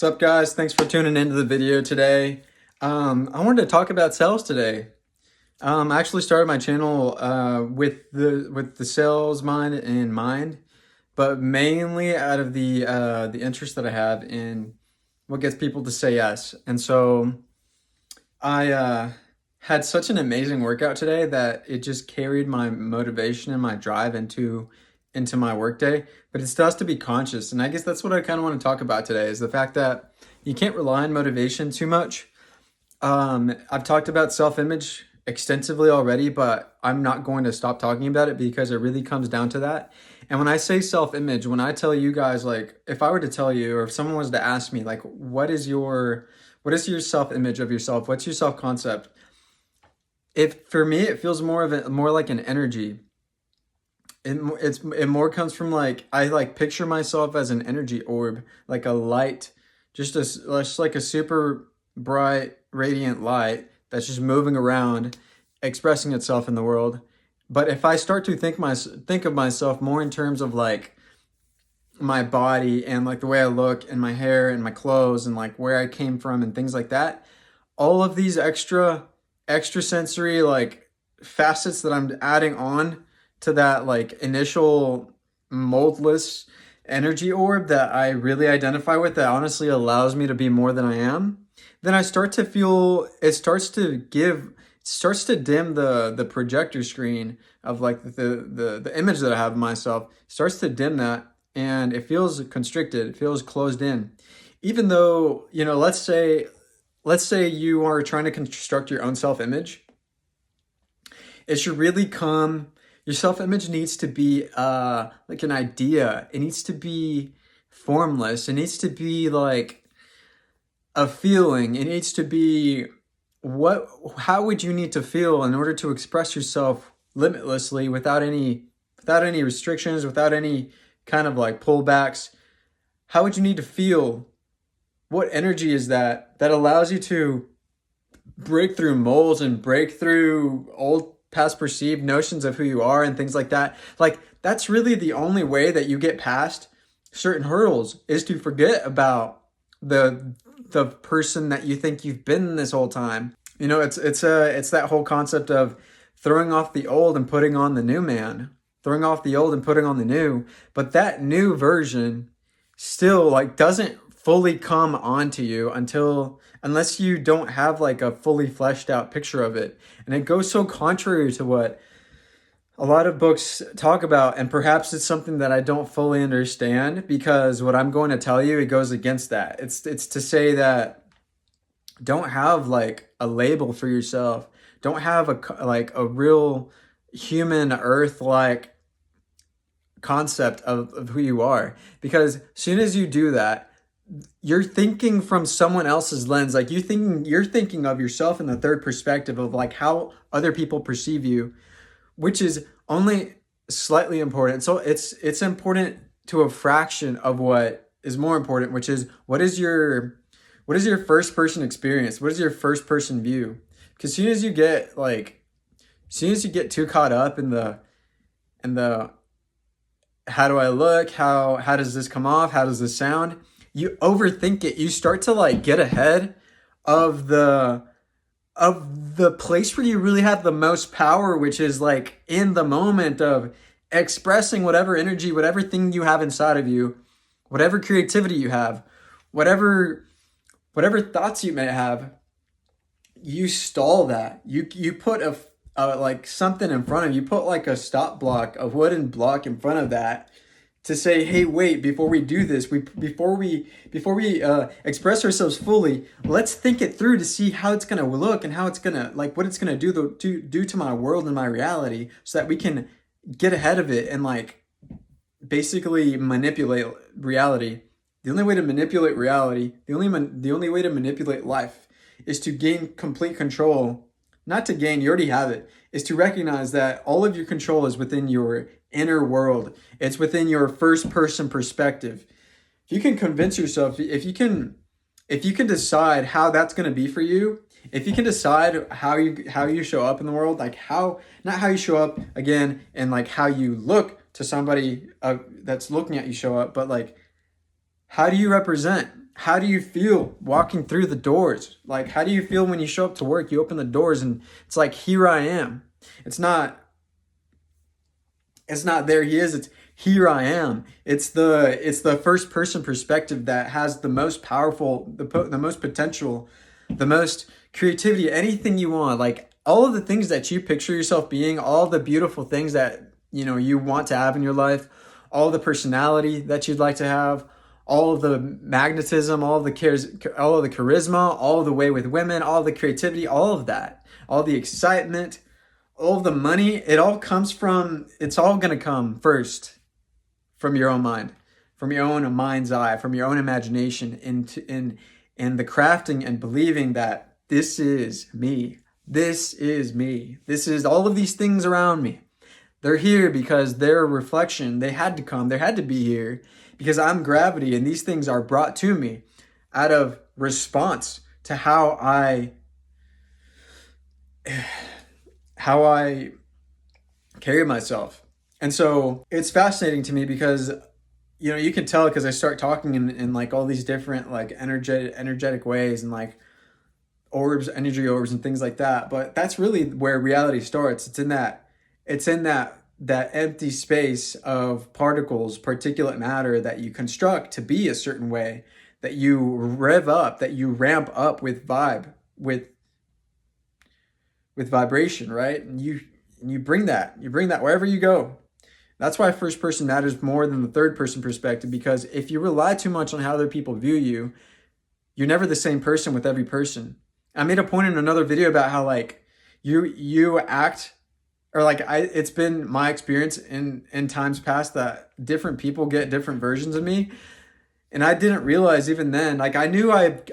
What's up, guys? Thanks for tuning into the video today. I wanted to talk about sales today. I actually started my channel with the sales mind in mind, but mainly out of the interest that I have in what gets people to say yes. And so I had such an amazing workout today that it just carried my motivation and my drive into my workday. But it still has to be conscious, and I guess that's what I kind of want to talk about today is the fact that you can't rely on motivation too much. I've talked about self-image extensively already, but I'm not going to stop talking about it because it really comes down to that. And when I say self-image, when I tell you guys, like, if I were to tell you, or if someone was to ask me, like, what is your self-image of yourself? What's your self-concept? If for me, it feels more like an energy. It more comes from like I like picture myself as an energy orb, like a light, just like a super bright, radiant light that's just moving around, expressing itself in the world. But if I start to think of myself more in terms of like my body and like the way I look and my hair and my clothes and like where I came from and things like that, all of these extra sensory like facets that I'm adding on to that like initial moldless energy orb that I really identify with, that honestly allows me to be more than I am, then I start to feel it starts to dim the projector screen of like the image that I have of myself. It starts to dim that, and it feels constricted, it feels closed in. Even though, let's say you are trying to construct your own self-image, it should really come your self-image needs to be like an idea. It needs to be formless. It needs to be like a feeling. It needs to be how would you need to feel in order to express yourself limitlessly without any restrictions, without any kind of like pullbacks. How would you need to feel? What energy is that allows you to break through molds and break through old past perceived notions of who you are and things like that? Like, that's really the only way that you get past certain hurdles, is to forget about the person that you think you've been this whole time. It's that whole concept of throwing off the old and putting on the new man, throwing off the old and putting on the new. But that new version still like doesn't fully come onto you unless you don't have like a fully fleshed out picture of it. And it goes so contrary to what a lot of books talk about, and perhaps it's something that I don't fully understand, because what I'm going to tell you, it goes against that. It's to say that don't have like a label for yourself. Don't have like a real human earth like concept of who you are, because as soon as you do that, you're thinking from someone else's lens. Like you're thinking of yourself in the third perspective of like how other people perceive you, which is only slightly important. So it's important to a fraction of what is more important, which is what is your first person experience? What is your first person view? Because as soon as you get too caught up in the how do I look? How does this come off? How does this sound? You overthink it. You start to like get ahead of the place where you really have the most power, which is like in the moment of expressing whatever energy, whatever thing you have inside of you, whatever creativity you have, whatever whatever thoughts you may have. You stall that. You put like something in front of you. Put like a stop block, a wooden block in front of that, to say, hey, wait, before we do this, before we express ourselves fully, let's think it through to see how it's gonna look and how it's gonna like what it's gonna do to my world and my reality, so that we can get ahead of it and like basically manipulate reality. The only way to manipulate reality, the only way to manipulate life, is to gain complete control. Not to gain, you already have it. Is to recognize that all of your control is within your inner world. It's within your first person perspective. If you can convince yourself, if you can decide how that's going to be for you, if you can decide how you show up in the world, like how, not how you show up again and like how you look to somebody that's looking at you show up, but like how do you represent? how do you feel walking through the doors? Like, how do you feel when you show up to work? You open the doors and it's like, here I am. It's not there he is, it's here I am. It's the first person perspective that has the most powerful, the most potential, the most creativity, anything you want. Like all of the things that you picture yourself being, all the beautiful things that you want to have in your life, all the personality that you'd like to have, all of the magnetism, all of the all of the charisma, all of the way with women, all the creativity, all of that, all the excitement, all of the money, it's all going to come first from your own mind, from your own mind's eye, from your own imagination, in the crafting and believing that this is me. This is me. This is all of these things around me. They're here because they're a reflection. They had to come. They had to be here because I'm gravity, and these things are brought to me out of response to how I carry myself. And so it's fascinating to me because you can tell because I start talking in like all these different like energetic ways and like energy orbs and things like that. But that's really where reality starts. It's in that empty space of particles, particulate matter that you construct to be a certain way, that you rev up, that you ramp up with vibration, right? And you bring that wherever you go. That's why first person matters more than the third person perspective, because if you rely too much on how other people view you, you're never the same person with every person. I made a point in another video about how like you act, or like it's been my experience in times past that different people get different versions of me. And I didn't realize even then, like I know I've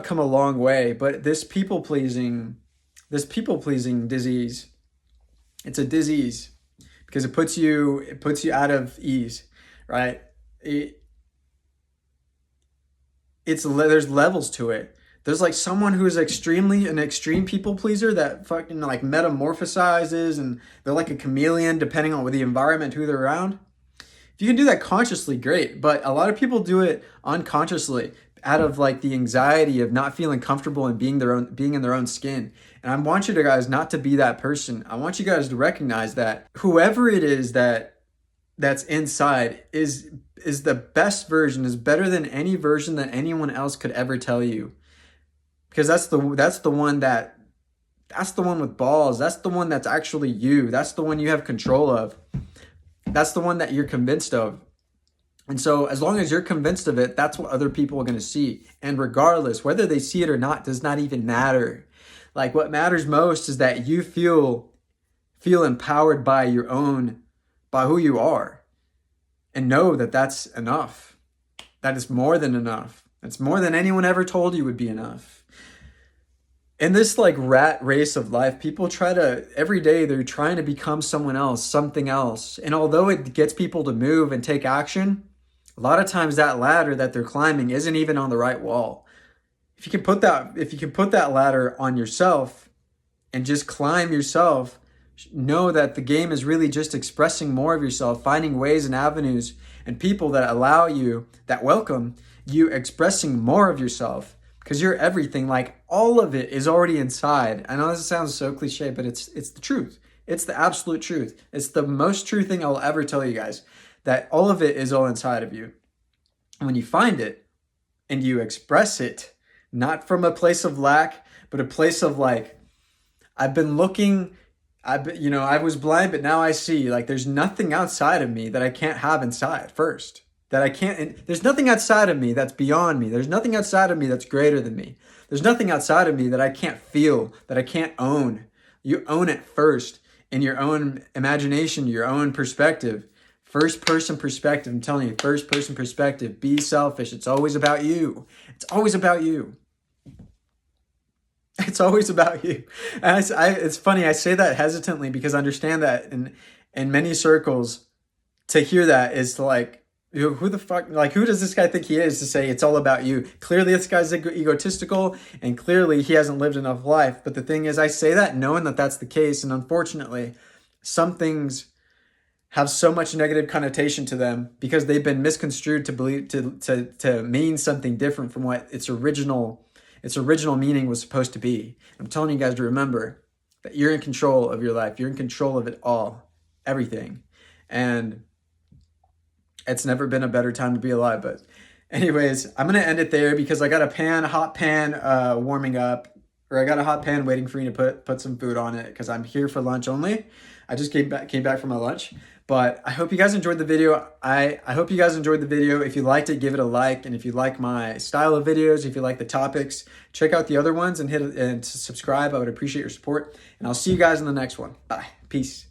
come a long way, but this people pleasing disease, it's a disease because it puts you out of ease, right? There's levels to it. There's like someone who is an extreme people pleaser that fucking like metamorphosizes, and they're like a chameleon depending on the environment, who they're around. If you can do that consciously, great. But a lot of people do it unconsciously out of like the anxiety of not feeling comfortable and being in their own skin. And I want you guys not to be that person. I want you guys to recognize that whoever it is that's inside is the best version, is better than any version that anyone else could ever tell you. Because that's the one with balls. That's the one that's actually you. That's the one you have control of. That's the one that you're convinced of. And so as long as you're convinced of it, that's what other people are going to see. And regardless, whether they see it or not does not even matter. Like what matters most is that you feel empowered by who you are. And know that that's enough. That is more than enough. That's more than anyone ever told you would be enough. In this like rat race of life, people every day they're trying to become someone else, something else. And although it gets people to move and take action, a lot of times that ladder that they're climbing isn't even on the right wall. If you can put that ladder on yourself and just climb yourself, know that the game is really just expressing more of yourself, finding ways and avenues and people that welcome you expressing more of yourself. Because you're everything, like all of it is already inside. I know this sounds so cliche, but it's the truth. It's the absolute truth. It's the most true thing I'll ever tell you guys, that all of it is all inside of you. And when you find it and you express it, not from a place of lack, but a place of like, I was blind, but now I see. Like there's nothing outside of me that I can't have inside first. There's nothing outside of me that's beyond me. There's nothing outside of me that's greater than me. There's nothing outside of me that I can't feel, that I can't own. You own it first in your own imagination, your own perspective. First person perspective, I'm telling you, first person perspective. Be selfish. It's always about you. It's always about you. It's always about you. And it's funny, I say that hesitantly because I understand that in many circles, to hear that is to like, who the fuck, like, who does this guy think he is to say it's all about you? Clearly this guy's egotistical and clearly he hasn't lived enough life. But the thing is, I say that knowing that that's the case. And unfortunately, some things have so much negative connotation to them because they've been misconstrued to believe to mean something different from what its original meaning was supposed to be. I'm telling you guys to remember that you're in control of your life. You're in control of it all, everything. And it's never been a better time to be alive. But anyways, I'm going to end it there because I got a hot pan warming up, or I got a hot pan waiting for me to put some food on it because I'm here for lunch only. I just came back from my lunch. But I hope you guys enjoyed the video. I hope you guys enjoyed the video. If you liked it, give it a like. And if you like my style of videos, if you like the topics, check out the other ones and subscribe. I would appreciate your support. And I'll see you guys in the next one. Bye. Peace.